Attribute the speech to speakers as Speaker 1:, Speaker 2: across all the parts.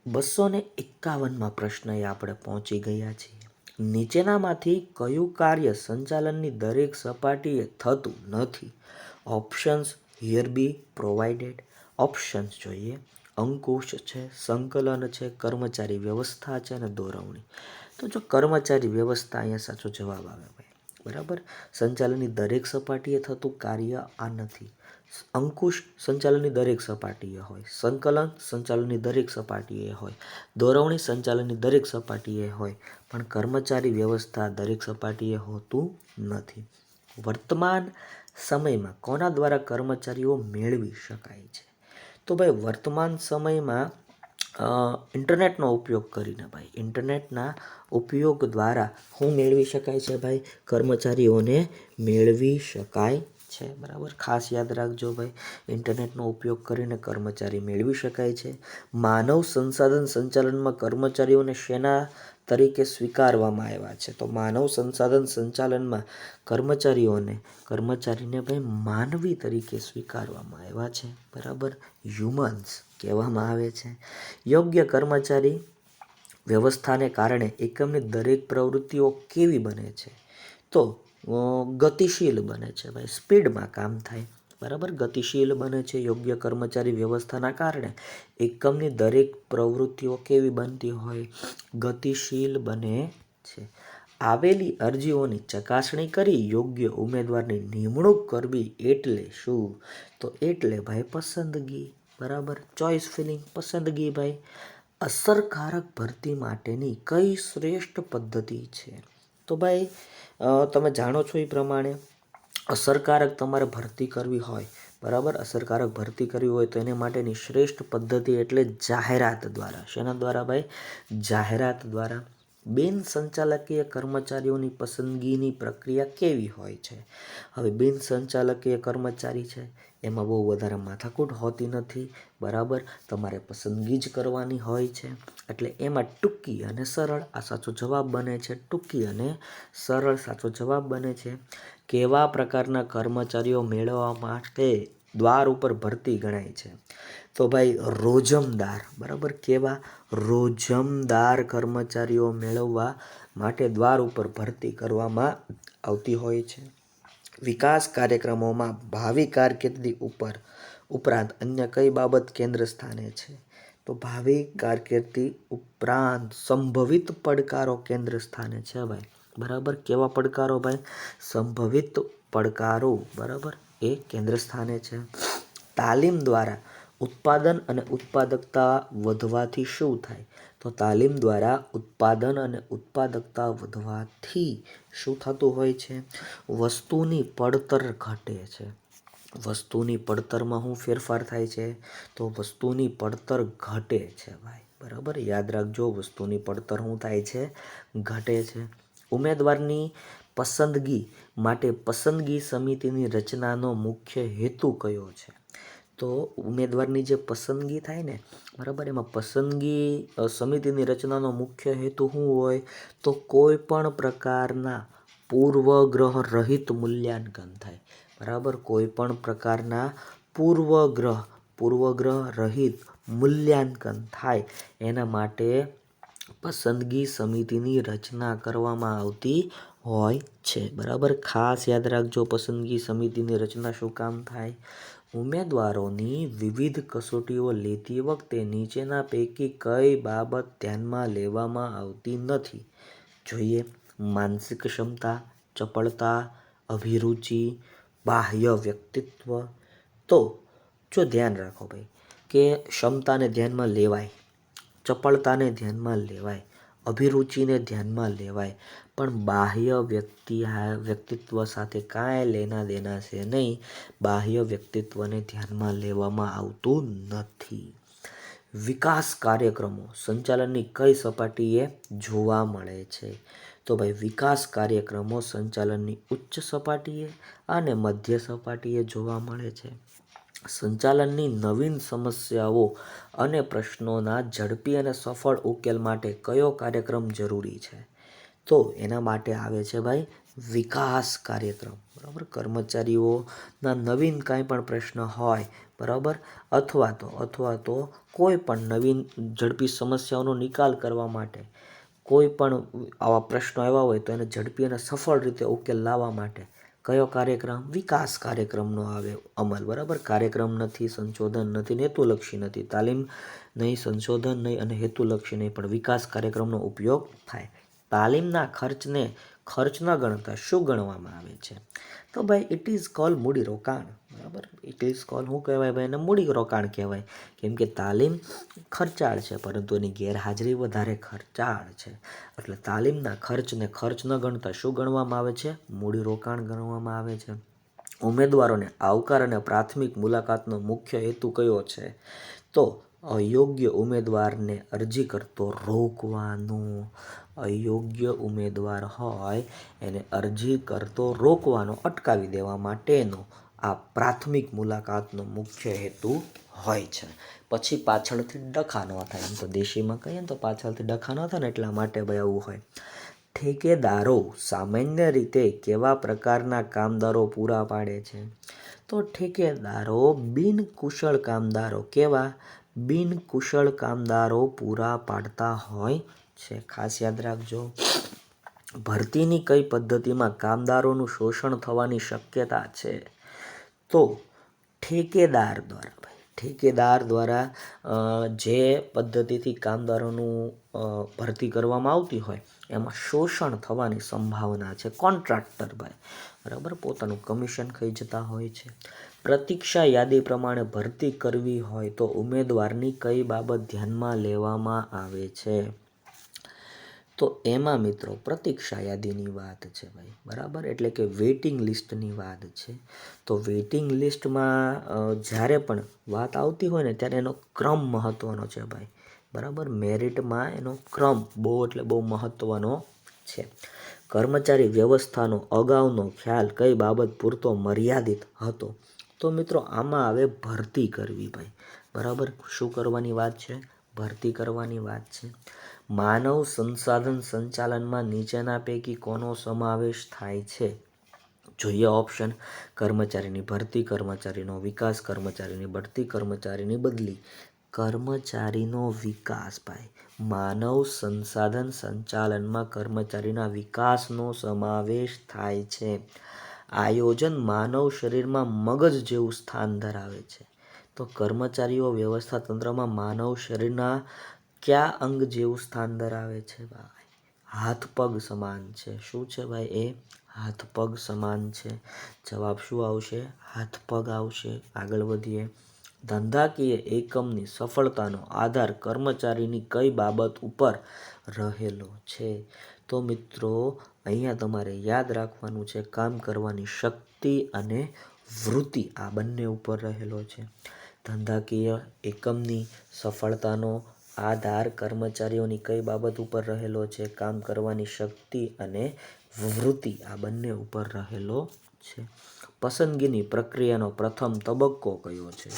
Speaker 1: 251માં પ્રશ્નએ આપણે પહોંચી ગયા છીએ. નીચેનામાંથી કયું કાર્ય સંચાલનની દરેક સપાટીએ થતું નથી? Options here B provided. Options જોઈએ. અંકુશ છે, સંકલન છે, કર્મચારી વ્યવસ્થા છે અને દોરવણી. તો જો કર્મચારી વ્યવસ્થા અહીંયા સાચો જવાબ આવે ભાઈ. બરાબર. સંચાલનની દરેક સપાટીએ થતું કાર્ય આ નથી. અંકુશ સંચાલનની દરેક સપાટીએ હોય, સંકલન સંચાલનની દરેક સપાટીએ હોય, દોરવણી સંચાલનની દરેક સપાટીએ હોય, પણ કર્મચારી વ્યવસ્થા દરેક સપાટીએ હોતું નથી. વર્તમાન સમયમાં કોના દ્વારા કર્મચારીઓ મેળવી શકાય છે? તો ભાઈ વર્તમાન સમયમાં ઇન્ટરનેટનો ઉપયોગ કરીને ભાઈ ઇન્ટરનેટના ઉપયોગ દ્વારા શું મેળવી શકાય છે ભાઈ? કર્મચારીઓને મેળવી શકાય છે. બરાબર. ખાસ યાદ રાખજો ભાઈ, ઇન્ટરનેટનો ઉપયોગ કરીને કર્મચારી મેળવી શકાય છે. માનવ સંસાધન સંચાલનમાં કર્મચારીઓને શેના તરીકે સ્વીકારવામાં આવ્યા છે? તો માનવ સંસાધન સંચાલનમાં કર્મચારીને ભાઈ માનવી તરીકે સ્વીકારવામાં આવ્યા છે. બરાબર. હ્યુમન્સ કહેવામાં આવે છે. યોગ્ય કર્મચારી વ્યવસ્થાને કારણે એકમની દરેક પ્રવૃત્તિઓ કેવી બને છે? તો ગતિશીલ બને છે ભાઈ, સ્પીડમાં કામ થાય. બરાબર. ગતિશીલ બને છે. યોગ્ય કર્મચારી વ્યવસ્થાના કારણે એકમની દરેક પ્રવૃત્તિઓ કેવી બનતી હોય? ગતિશીલ બને છે. આવેલી અરજીઓની ચકાસણી કરી યોગ્ય ઉમેદવારની નિમણૂક કરવી એટલે શું? તો એટલે ભાઈ પસંદગી. બરાબર. ચોઇસ ફિલિંગ, પસંદગી ભાઈ. અસરકારક ભરતી માટેની કઈ શ્રેષ્ઠ પદ્ધતિ છે? તો ભાઈ તમે જાણો છો એ પ્રમાણે અસરકારક તમારે ભરતી કરવી હોય, બરાબર, અસરકારક ભરતી કરવી હોય તો એને માટેની શ્રેષ્ઠ પદ્ધતિ એટલે જાહેરાત દ્વારા. શેના દ્વારા ભાઈ? જાહેરાત દ્વારા. બિન સંચાલકીય કર્મચારીઓની પસંદગીની પ્રક્રિયા કેવી હોય છે? હવે બિન સંચાલકીય કર્મચારી છે એમાં બહુ વધારે માથાકૂટ હોતી નથી. બરાબર. તમારે પસંદગી જ કરવાની હોય છે. એટલે એમાં ટૂંકી અને સરળ આ સાચો જવાબ બને છે. ટૂંકી અને સરળ સાચો જવાબ બને છે. કેવા પ્રકારના કર્મચારીઓ મેળવવા માટે દ્વાર ઉપર ભરતી ગણાય છે? તો ભાઈ રોજમદાર. બરાબર. કેવા? રોજમદાર કર્મચારીઓ મેળવવા માટે દ્વાર ઉપર ભરતી કરવામાં આવતી હોય છે. વિકાસ કાર્યક્રમોમાં ભાવિ કારકિર્દી ઉપરાંત અન્ય કઈ બાબત કેન્દ્ર સ્થાને છે? તો ભાવિ કારકિર્દી ઉપરાંત સંભવિત પડકારો કેન્દ્ર સ્થાને છે ભાઈ. બરાબર. કેવા પડકારો ભાઈ? સંભવિત પડકારો. બરાબર. એ કેન્દ્ર સ્થાને છે. તાલીમ દ્વારા ઉત્પાદન અને ઉત્પાદકતા વધવાથી શું થાય? તો તાલીમ દ્વારા ઉત્પાદન અને ઉત્પાદકતા વધવાથી શું થતું હોય છે? વસ્તુની પડતર ઘટે છે. વસ્તુની પડતરમાં શું ફેરફાર થાય છે? તો વસ્તુની પડતર ઘટે છે ભાઈ. બરાબર. યાદ રાખજો, વસ્તુની પડતર શું થાય છે? ઘટે છે. ઉમેદવારની પસંદગી માટે પસંદગી સમિતિની રચનાનો મુખ્ય હેતુ કયો છે? તો ઉમેદવારની જે પસંદગી થાય ને, બરાબર, એમાં પસંદગી સમિતિની રચનાનો મુખ્ય હેતુ શું હોય? તો કોઈ પણ પ્રકારના પૂર્વગ્રહ રહિત મૂલ્યાંકન થાય. બરાબર. કોઈ પણ પ્રકારના પૂર્વગ્રહ રહિત મૂલ્યાંકન થાય એના માટે પસંદગી સમિતિની રચના કરવામાં આવતી હોય છે. બરાબર. ખાસ યાદ રાખજો, પસંદગી સમિતિની રચના શું કામ થાય? ઉમેદવારોની વિવિધ કસોટીઓ લેતી વખતે નીચેના પૈકી કઈ બાબત ધ્યાનમાં લેવામાં આવતી નથી? જોઈએ. માનસિક ક્ષમતા, ચપળતા, અભિરુચિ, બાહ્ય વ્યક્તિત્વ. તો જો ધ્યાન રાખો ભાઈ કે ક્ષમતાને ધ્યાનમાં લેવાય, ચપળતાને ધ્યાનમાં લેવાય, અભિરુચિને ધ્યાનમાં લેવાય, પણ બાહ્ય વ્યક્તિત્વ સાથે કાંઈ લેના દેના છે નહીં. બાહ્ય વ્યક્તિત્વને ધ્યાનમાં લેવામાં આવતું નથી. વિકાસ કાર્યક્રમો સંચાલનની કઈ સપાટીએ જોવા મળે છે? તો ભાઈ વિકાસ કાર્યક્રમો સંચાલનની ઉચ્ચ સપાટીએ અને મધ્ય સપાટીએ જોવા મળે છે. સંચાલનની નવીન સમસ્યાઓ અને પ્રશ્નોના ઝડપી અને સફળ ઉકેલ માટે કયો કાર્યક્રમ જરૂરી છે? તો એના માટે આવે છે ભાઈ વિકાસ કાર્યક્રમ, બરાબર. કર્મચારીઓના નવીન કાંઈ પણ પ્રશ્ન હોય, બરાબર, અથવા તો કોઈ પણ નવીન ઝડપી સમસ્યાઓનો નિકાલ કરવા માટે કોઈ પણ આવા પ્રશ્નો આવ્યા હોય તો એને ઝડપી અને સફળ રીતે ઉકેલ લાવવા માટે કયો કાર્યક્રમ? વિકાસ કાર્યક્રમનો આવે અમલ, બરાબર. કાર્યક્રમ નથી, સંશોધન નથી, હેતુલક્ષી નથી. તાલીમ નહીં, સંશોધન નહીં અને હેતુલક્ષી નહીં, પણ વિકાસ કાર્યક્રમનો ઉપયોગ થાય. તાલીમના ખર્ચને ખર્ચ ન ગણતા શું ગણવામાં આવે છે? તો ભાઈ ઇટ ઇઝ કોલ મૂડી રોકાણ, બરાબર. ઇટ ઇઝ કોલ શું કહેવાય ભાઈ? એને મૂડી રોકાણ કહેવાય. કેમ કે તાલીમ ખર્ચાળ છે, પરંતુ એની ગેરહાજરી વધારે ખર્ચાળ છે. એટલે તાલીમના ખર્ચને ખર્ચ ન ગણતા શું ગણવામાં આવે છે? મૂડી રોકાણ ગણવામાં આવે છે. ઉમેદવારોને આવકાર અને પ્રાથમિક મુલાકાતનો મુખ્ય હેતુ કયો છે? તો અયોગ્ય ઉમેદવારને અરજી કરતો રોકવાનો. અયોગ્ય ઉમેદવાર હોય એને અરજી કરતો રોકવાનો, અટકાવી દેવા માટેનો આ પ્રાથમિક મુલાકાતનો મુખ્ય હેતુ હોય છે. પછી પાછળથી ડખા ન થાય. એમ તો દેશીમાં કહીએ ને તો પાછળથી ડખા ન થાય ને, એટલા માટે ભાઈ આવું હોય. ઠેકેદારો સામાન્ય રીતે કેવા પ્રકારના કામદારો પૂરા પાડે છે? તો ઠેકેદારો બિનકુશળ કામદારો, કેવા? બિનકુશળ કામદારો પૂરા પાડતા હોય છે. ખાસ યાદ રાખજો. ભરતીની કઈ પદ્ધતિમાં કામદારોનું શોષણ થવાની શક્યતા છે? તો ઠેકેદાર દ્વારા. ઠેકેદાર દ્વારા જે પદ્ધતિથી કામદારોનું ભરતી કરવામાં આવતી હોય એમાં શોષણ થવાની સંભાવના છે. કોન્ટ્રાક્ટર ભાઈ, બરાબર, પોતાનું કમિશન ખાઈ જતા હોય છે. પ્રતીક્ષા યાદી પ્રમાણે ભરતી કરવી હોય તો ઉમેદવારની કઈ બાબત ધ્યાનમાં લેવામાં આવે છે? તો એમાં મિત્રો પ્રતીક્ષા યાદીની વાત છે ભાઈ, બરાબર. એટલે કે વેઇટિંગ લિસ્ટની વાત છે. તો વેઇટિંગ લિસ્ટમાં જ્યારે પણ વાત આવતી હોય ને ત્યારે એનો ક્રમ મહત્ત્વનો છે ભાઈ, બરાબર. મેરિટમાં એનો ક્રમ બહુ મહત્ત્વનો છે. કર્મચારી વ્યવસ્થાનો અગાઉનો ખ્યાલ કઈ બાબત પૂરતો મર્યાદિત હતો? તો મિત્રો આમાં આવે ભરતી કરવી ભાઈ, બરાબર. શું કરવાની વાત છે? ભરતી કરવાની વાત છે. માનવ સંસાધન સંચાલનમાં નીચેના પૈકી કોનો સમાવેશ થાય છે? જોઈએ ઓપ્શન. કર્મચારીની ભરતી, કર્મચારીનો વિકાસ, કર્મચારીની બઢતી, કર્મચારીની બદલી. કર્મચારીનો વિકાસ ભાઈ. માનવ સંસાધન સંચાલનમાં કર્મચારીના વિકાસનો સમાવેશ થાય છે. આયોજન માનવ શરીરમાં મગજ જેવું સ્થાન ધરાવે છે. તો કર્મચારીઓ વ્યવસ્થા તંત્રમાં માનવ શરીરના કયા અંગ જેવું સ્થાન ધરાવે છે ભાઈ? હાથ પગ સમાન છે. શું છે ભાઈ? એ હાથ પગ સમાન છે. જવાબ શું આવશે? હાથ પગ આવશે. આગળ વધીએ. ધંધાકીય એકમની સફળતાનો આધાર કર્મચારીની કઈ બાબત ઉપર રહેલો છે? તો મિત્રો અહીંયા તમારે યાદ રાખવાનું છે કામ કરવાની શક્તિ અને વૃત્તિ, આ બંને ઉપર રહેલો છે. ધંધાકીય એકમની સફળતાનો આધાર કર્મચારીઓની કઈ બાબત ઉપર રહેલો છે? કામ કરવાની શક્તિ અને વૃત્તિ, આ બંને ઉપર રહેલો છે. પસંદગીની પ્રક્રિયાનો પ્રથમ તબક્કો કયો છે?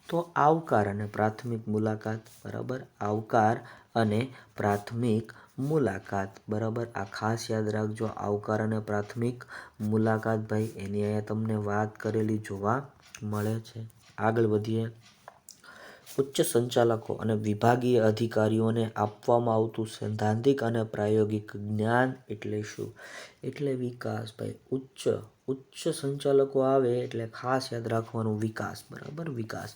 Speaker 1: તો આવકાર અને પ્રાથમિક મુલાકાત, બરાબર. આવકાર અને પ્રાથમિક મુલાકાત, બરાબર. આ ખાસ યાદ રાખજો. આવકાર અને પ્રાથમિક મુલાકાત ભાઈ, એની અહીંયા તમને વાત કરેલી જોવા મળે છે. આગળ વધીએ. ઉચ્ચ સંચાલકો અને વિભાગીય અધિકારીઓને આપવામાં આવતું સૈદ્ધાંતિક અને પ્રાયોગિક જ્ઞાન એટલે શું? એટલે વિકાસ ભાઈ. ઉચ્ચ સંચાલકો આવે એટલે ખાસ યાદ રાખવાનું વિકાસ, બરાબર. વિકાસ.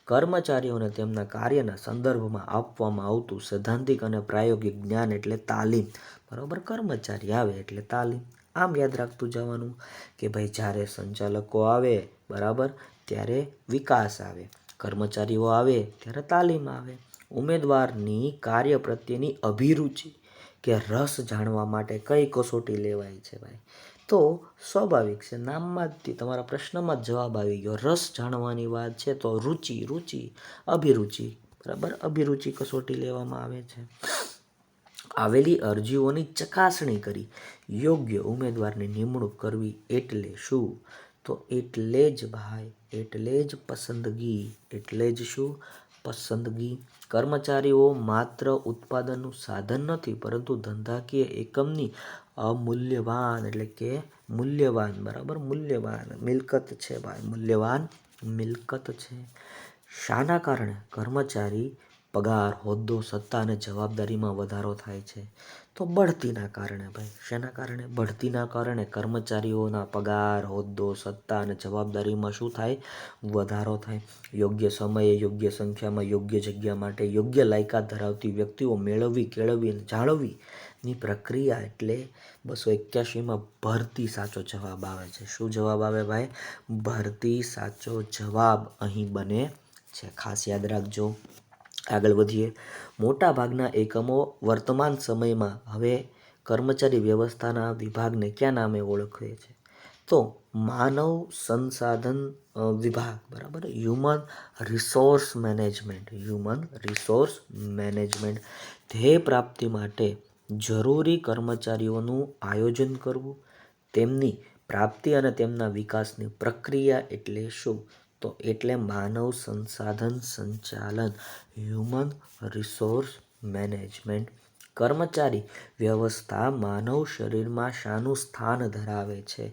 Speaker 1: કર્મચારીઓને તેમના કાર્યના સંદર્ભમાં આપવામાં આવતું સૈદ્ધાંતિક અને પ્રાયોગિક જ્ઞાન એટલે તાલીમ, બરાબર. કર્મચારી આવે એટલે તાલીમ. આમ યાદ રાખતું જવાનું કે ભાઈ જ્યારે સંચાલકો આવે, બરાબર, ત્યારે વિકાસ આવે. કર્મચારીઓ આવે ત્યારે તાલીમ આવે. ઉમેદવારની કાર્ય પ્રત્યેની અભિરુચિ કે રસ જાણવા માટે કઈ કસોટી લેવાય છે ભાઈ? તો સ્વાભાવિક છે, નામમાં જ તમારા પ્રશ્નમાં જ જવાબ આવી ગયો. રસ જાણવાની વાત છે તો રુચિ, અભિરુચિ, બરાબર. અભિરુચિ કસોટી લેવામાં આવે છે. આવેલી અરજીઓની ચકાસણી કરી યોગ્ય ઉમેદવારની નિમણૂક કરવી એટલે શું? તો એટલે જ ભાઈ, એટલે જ પસંદગી. એટલે જ શું? પસંદગી. કર્મચારીઓ માત્ર ઉત્પાદનનું સાધન નથી, પરંતુ ધંધાકીય એકમની અમૂલ્યવાન એટલે કે મૂલ્યવાન, બરાબર, મૂલ્યવાન મિલકત છે ભાઈ, મૂલ્યવાન મિલકત છે. શાના કારણે કર્મચારી પગાર, હોદ્દો, સત્તા અને જવાબદારીમાં વધારો થાય છે? તો બઢતીના કારણે ભાઈ. શેના કારણે? બઢતીના કારણે કર્મચારીઓના પગાર, હોદ્દો, સત્તા અને જવાબદારીમાં શું થાય? વધારો થાય. યોગ્ય સમયે, યોગ્ય સંખ્યામાં, યોગ્ય જગ્યા માટે યોગ્ય લાયકાત ધરાવતી વ્યક્તિઓ મેળવવી, કેળવવી અને જાળવવીની પ્રક્રિયા એટલે 281માં ભરતી સાચો જવાબ આવે છે. શું જવાબ આવે ભાઈ? ભરતી સાચો જવાબ અહીં બને છે. ખાસ યાદ રાખજો. આગળ વધીએ. મોટા ભાગના એકમો વર્તમાન સમયમાં હવે કર્મચારી વ્યવસ્થાના વિભાગને કયા નામે ઓળખે છે? તો માનવ સંસાધન વિભાગ, બરાબર, human resource management, human resource management. ધ્યેય પ્રાપ્તિ માટે જરૂરી કર્મચારીઓનું આયોજન કરવું, તેમની પ્રાપ્તિ અને તેમના વિકાસની પ્રક્રિયા એટલે શું? તો એટલે માનવ સંસાધન સંચાલન, હ્યુમન રિસોર્સ મેનેજમેન્ટ. કર્મચારી વ્યવસ્થા માનવ શરીરમાં શાનું સ્થાન ધરાવે છે?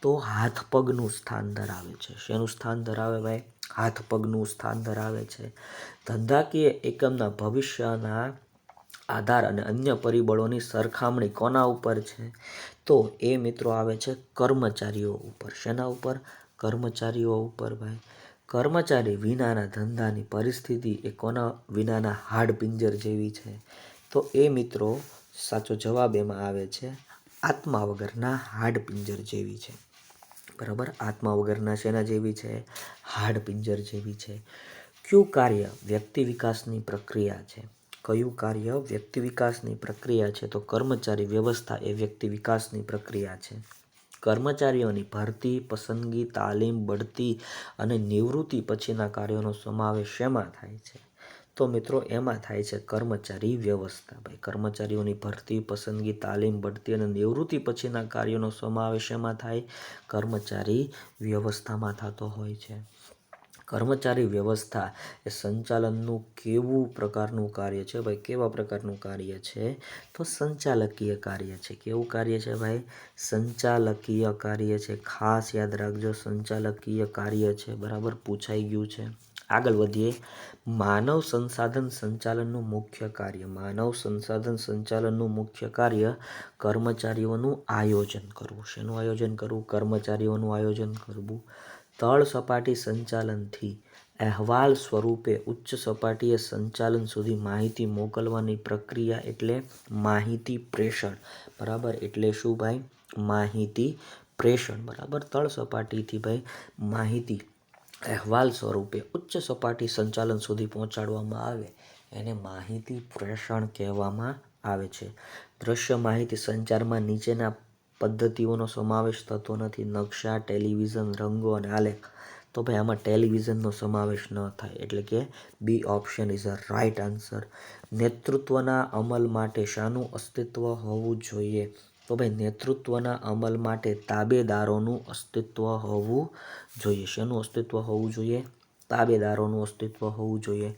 Speaker 1: તો હાથ પગનું સ્થાન ધરાવે છે. શેનું સ્થાન ધરાવે ભાઈ? હાથ પગનું સ્થાન ધરાવે છે. ધંધાકીય એકમના ભવિષ્યના આધાર અને અન્ય પરિબળોની સરખામણી કોના ઉપર છે? તો એ મિત્રો આવે છે કર્મચારીઓ ઉપર. શેના ઉપર? કર્મચારીઓ ઉપર ભાઈ. કર્મચારી વિનાના ધંધાની પરિસ્થિતિ એ કોના વિનાના હાડપિંજર જેવી છે? તો એ મિત્રો સાચો જવાબ એમાં આવે છે આત્મા વગરના હાડપિંજર જેવી છે. બરાબર, આત્મા વગરના શેના જેવી છે? હાડપિંજર જેવી છે. કયું કાર્ય વ્યક્તિ વિકાસની પ્રક્રિયા છે? કયું કાર્ય વ્યક્તિ વિકાસની પ્રક્રિયા છે? તો કર્મચારી વ્યવસ્થા એ વ્યક્તિ વિકાસની પ્રક્રિયા છે. કર્મચારીઓની ભરતી, પસંદગી, તાલીમ, બઢતી અને નિવૃત્તિ પછીના કાર્યોનો સમાવેશ શેમાં થાય છે? તો મિત્રો એમાં થાય છે કર્મચારી વ્યવસ્થા ભાઈ. કર્મચારીઓની ભરતી, પસંદગી, તાલીમ, બઢતી અને નિવૃત્તિ પછીના કાર્યોનો સમાવેશ એમાં થાય? કર્મચારી વ્યવસ્થામાં થતો હોય છે. કર્મચારી વ્યવસ્થા એ સંચાલનનું કેવું પ્રકારનું કાર્ય છે ભાઈ? કેવા પ્રકારનું કાર્ય છે? તો સંચાલકીય કાર્ય છે. કેવું કાર્ય છે ભાઈ? સંચાલકીય કાર્ય છે. ખાસ યાદ રાખજો, સંચાલકીય કાર્ય છે. બરાબર, પૂછાઈ ગયું છે. આગળ વધીએ. માનવ સંસાધન સંચાલનનું મુખ્ય કાર્ય. માનવ સંસાધન સંચાલનનું મુખ્ય કાર્ય કર્મચારીઓનું આયોજન કરવું. શેનું આયોજન કરવું? કર્મચારીઓનું આયોજન કરવું. તળ સપાટી સંચાલનથી અહેવાલ સ્વરૂપે ઉચ્ચ સપાટીએ સંચાલન સુધી માહિતી મોકલવાની પ્રક્રિયા એટલે માહિતી પ્રેષણ. બરાબર, એટલે શું ભાઈ? માહિતી પ્રેષણ. બરાબર, તળ સપાટીથી ભાઈ માહિતી અહેવાલ સ્વરૂપે ઉચ્ચ સપાટી સંચાલન સુધી પહોંચાડવામાં આવે એને માહિતી પ્રેષણ કહેવામાં આવે છે. દ્રશ્ય માહિતી સંચારમાં નીચેના પદ્ધતિઓનો સમાવેશ થતો નથી. નકશા, ટેલિવિઝન, રંગો અને આલેખ. તો ભાઈ આમાં ટેલિવિઝનનો સમાવેશ ન થાય, એટલે કે B option is a right answer. નેતૃત્વના અમલ માટે શાનું અસ્તિત્વ હોવું જોઈએ? તો ભાઈ નેતૃત્વના અમલ માટે તાબેદારોનું અસ્તિત્વ હોવું જોઈએ. શેનું અસ્તિત્વ હોવું જોઈએ? તાબેદારોનું અસ્તિત્વ હોવું જોઈએ.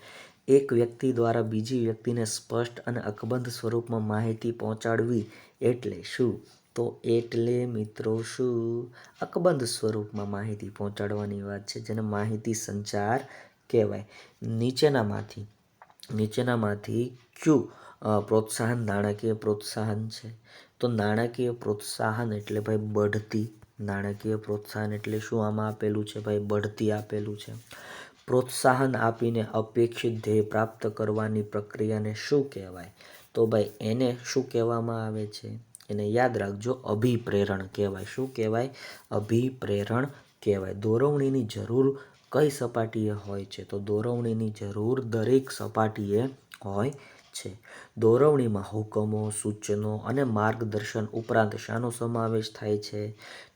Speaker 1: એક વ્યક્તિ દ્વારા બીજી વ્યક્તિને સ્પષ્ટ અને અકબંધ સ્વરૂપમાં માહિતી પહોંચાડવી એટલે શું? તો એટલે મિત્રો શું? અકબંધ સ્વરૂપમાં માહિતી પહોંચાડવાની વાત છે, જેને માહિતી સંચાર કહેવાય. નીચેનામાંથી કયું પ્રોત્સાહન નાણાકીય પ્રોત્સાહન છે? તો નાણાકીય પ્રોત્સાહન એટલે ભાઈ બઢતી. નાણાકીય પ્રોત્સાહન એટલે શું આમાં આપેલું છે ભાઈ? બઢતી આપેલું છે. પ્રોત્સાહન આપીને અપેક્ષિત ધ્યેય પ્રાપ્ત કરવાની પ્રક્રિયાને શું કહેવાય? તો ભાઈ એને શું કહેવામાં આવે છે? એને યાદ રાખજો, અભિપ્રેરણ કહેવાય. શું કહેવાય? અભિપ્રેરણ કહેવાય. દોરવણીની જરૂર કઈ સપાટીએ હોય છે? તો દોરવણીની જરૂર દરેક સપાટીએ હોય છે. દોરવણીમાં હુકમો, સૂચનો અને માર્ગદર્શન ઉપરાંત શાનો સમાવેશ થાય છે?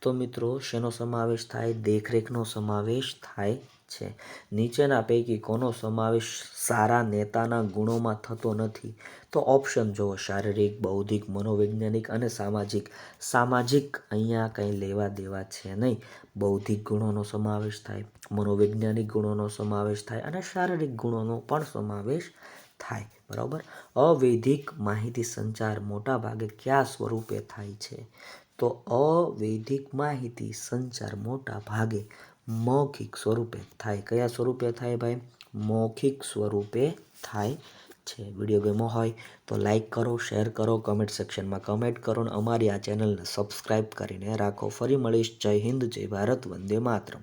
Speaker 1: તો મિત્રો શેનો સમાવેશ થાય? દેખરેખનો સમાવેશ થાય છે. નીચેના પૈકી કોનો સમાવેશ સારા નેતાના ગુણોમાં થતો નથી? તો ઓપ્શન જુઓ, શારીરિક, બૌદ્ધિક, મનોવૈજ્ઞાનિક અને સામાજિક. સામાજિક અહીંયા કંઈ લેવા દેવા છે નહીં. બૌદ્ધિક ગુણોનો સમાવેશ થાય, મનોવૈજ્ઞાનિક ગુણોનો સમાવેશ થાય અને શારીરિક ગુણોનો પણ સમાવેશ થાય. બરાબર. અવૈધિક માહિતી સંચાર મોટા ભાગે કયા સ્વરૂપે થાય છે? તો અવૈધિક માહિતી સંચાર મોટા ભાગે મૌખિક સ્વરૂપે થાય. કયા સ્વરૂપે થાય ભાઈ? મૌખિક સ્વરૂપે થાય છે. વિડીયો ગમ્યો હોય તો લાઈક કરો, શેર કરો, કમેન્ટ સેક્શનમાં કમેન્ટ કરો અને અમારી આ ચેનલને સબસ્ક્રાઈબ કરીને રાખો. ફરી મળીશ. જય હિન્દ, જય ભારત, વંદે માતરમ.